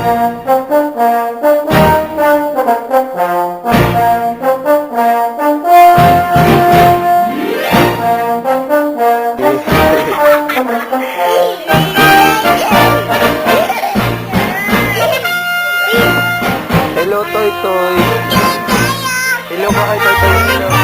Hello, Toy Toy. Hello ka kay Toy Toy. Hello.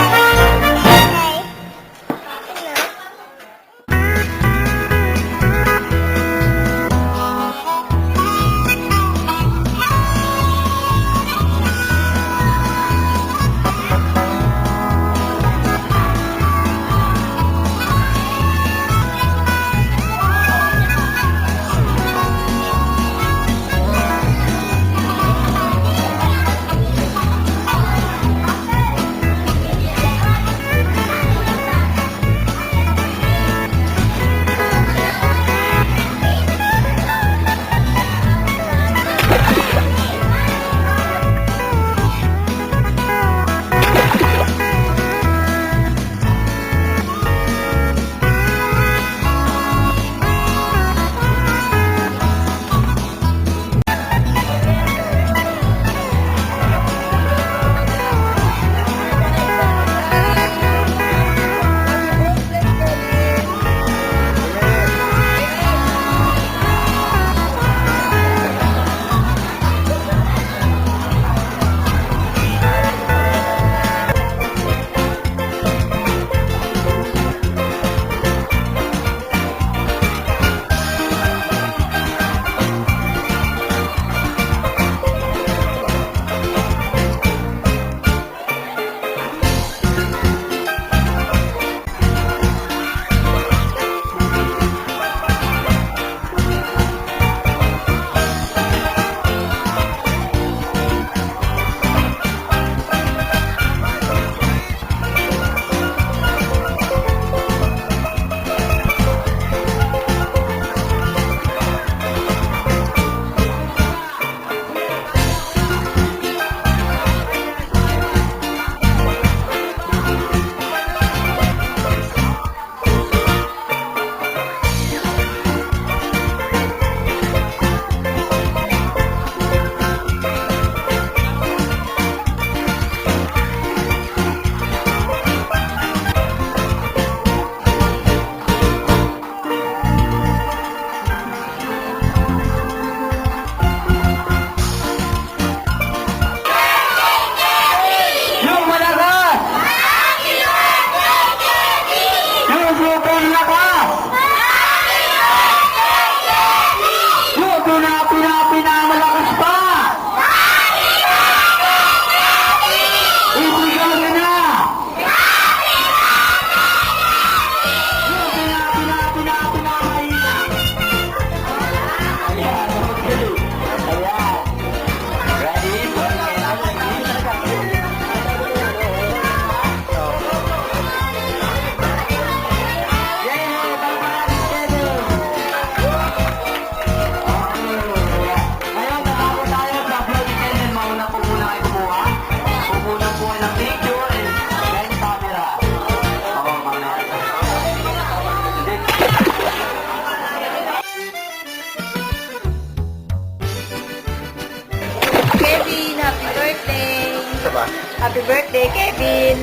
Happy birthday, Kevin!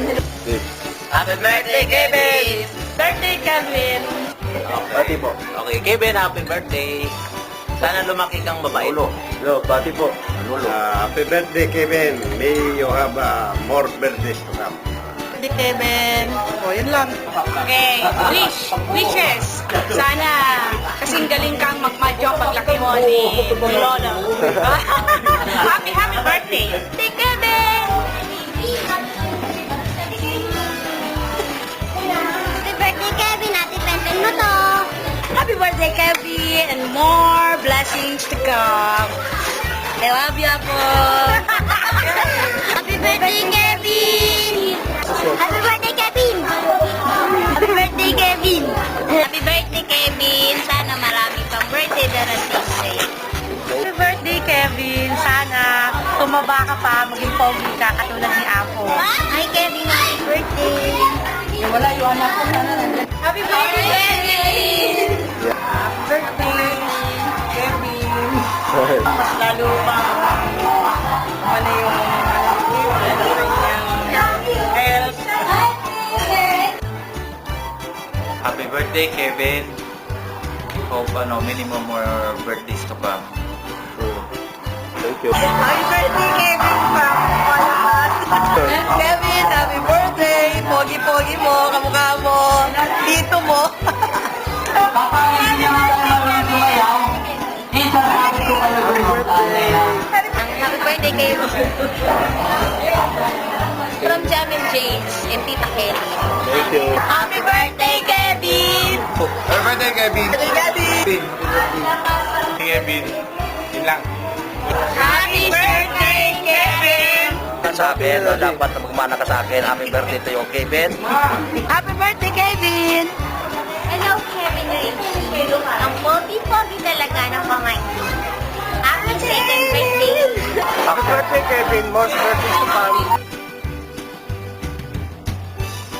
Happy birthday, Kevin! Birthday, Kevin! Pati po. Okay, Kevin, happy birthday. Sana lumaki kang babae. Hello, pati po. Happy birthday, Kevin. May you have more birthdays to come. Birthday, Kevin! O, yun lang. Okay, wishes. Sana kasing galing kang magmadyo paglaki mo ni Lolo. Happy birthday! Birthday, Kevin! Happy birthday, Kevin! Happy birthday mo to! Happy birthday, Kevin! And more blessings to come. I love you, Apo! Happy birthday, Kevin! Happy birthday, Kevin! Happy birthday, Kevin! Happy birthday, Kevin! Sana marami pang birthday darating sa'yo. Happy birthday, Kevin! Sana tumaba ka pa, maging pogi ka katulad ni Apo. Hi, Kevin! Happy birthday! Wala yung anak ko na nandiyan. Happy birthday, Kevin! Happy birthday, Kevin! Mas lalo pang ano yung health. Happy birthday, Kevin. Hope minimum more birthdays to come. Thank you. Happy birthday, Kevin! Kevin, happy birthday! Pogi-pogi mo, kamukha mo, dito mo. Happy birthday, Kevin! From Jam and James and Tita Kelly. Thank you. Happy birthday, Kevin! Happy birthday, Kevin. Kevin, yun lang. Happy birthday, Kevin! Sa akin, dapat na magmana ka sa akin. Happy birthday to you, Kevin. Happy birthday, Kevin! Hello, Kevin Rachie. Ang pogi-pogi talaga ng pamangkin. Happy second birthday. Happy birthday, Kevin. More birthdays to come.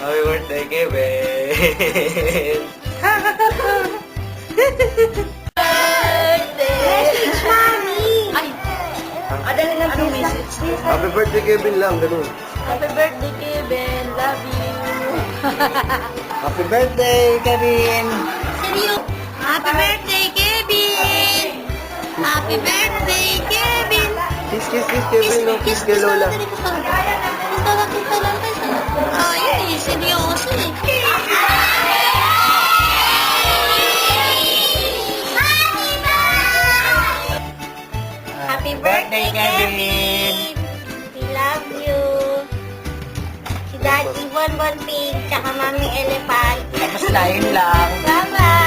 Happy birthday, Kevin. Message, Mami. Ay, adali ng anong message? Happy birthday, Kevin lang. Ganun. Happy birthday, Kevin. Love you. Happy birthday, Kevin. Seryo. Happy birthday, Kevin. Happy birthday, Kevin. Kiss, Kevin. No? Kiss kay Lola. Ay, seryoso eh. Happy birthday, Kevin. We love you. Si Daddy Bonbon Pink, tsaka Mami Elephant. Mas lain lang. Bye-bye.